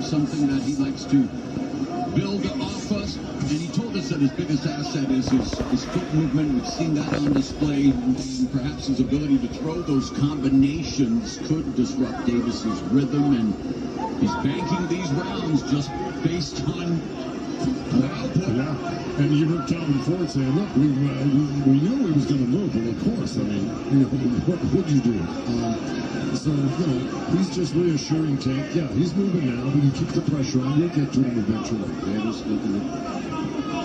something that he likes to build off us. And he told us that his biggest asset is his foot movement. We've seen that on display. And perhaps his ability to throw those combinations could disrupt Davis's rhythm. And he's banking these rounds just based on output. Yeah. And you heard Calvin Ford say, look, we knew he was going to move. Well, of course. I mean, what would you do? So, he's just reassuring Tank. Yeah, he's moving now, but you keep the pressure on. You'll get to him eventually. Davis looking to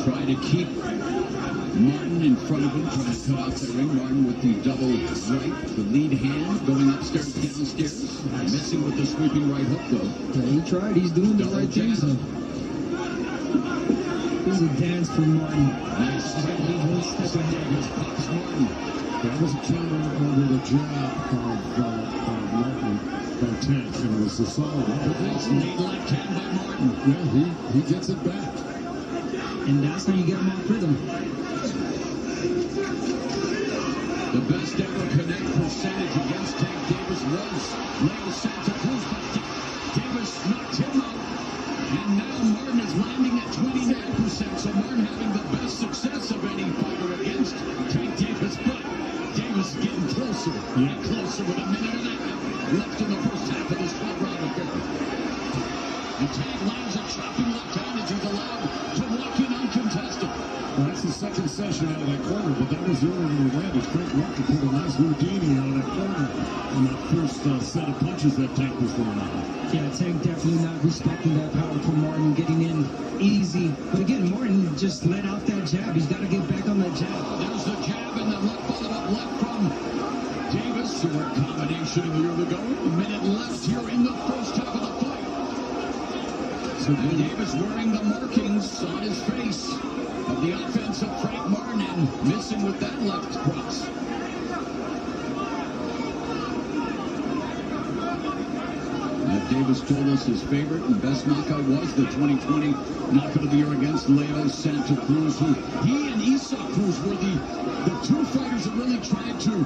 try to keep Martin in front of him, trying to cut off the ring. Martin with the double right, the lead hand, going upstairs, downstairs. Messing with the sweeping right hook, though. Yeah, he tried. He's doing the right thing. So. Here's a dance for Martin. Nice. Step ahead. Pops Martin. That was a counter under the jab of Martin by Tank, and it was a solid one. Nice lead left hand by Martin. Yeah, he gets it back. And that's how you get him off rhythm. The best ever connect percentage against Tank Davis was Leo Santa Cruz, but Davis knocked him out. And now Martin is landing at 29%, so Martin having the best success of any fighter against Tank Davis, but Davis getting closer and closer with a minute and a half left in the first half of this 12-round affair. And Tank lands a chopping left hand as he's allowed to walk in uncontested. Well, that's the second session out of that corner, but that was the only one he landed. Frank Martin put a nice Houdini out of that corner on that first set of punches that Tank was throwing out. Yeah, Tank definitely not respecting that power from Martin, getting in easy. But again, Martin just let out that jab. He's got to get back on that jab. There's the jab and the left followed up left from Davis. So a combination a year ago. A minute left here in the first half of the fight. So Davis wearing the markings on his face of the offense of Frank Martin and missing with that left cross. Davis told us his favorite and best knockout was the 2020 knockout of the year against Leo Santa Cruz, who he and Isaac Cruz were the two fighters that really tried to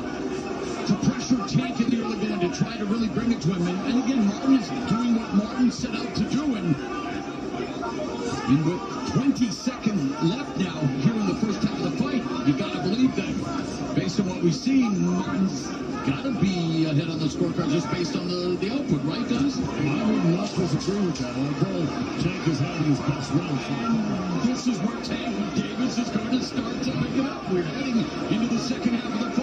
pressure Tank in the early going, to try to really bring it to him. And again, Martin is doing what Martin set out to do. And with 20 seconds left now here in the first half of the fight, you got to believe that based on what we've seen, Martin's got to be ahead on the scorecard just based on the output, right, guys? I would not disagree with that, although Tank is having his best round. This is where Tank Davis is going to start to pick it up. We're heading into the second half of the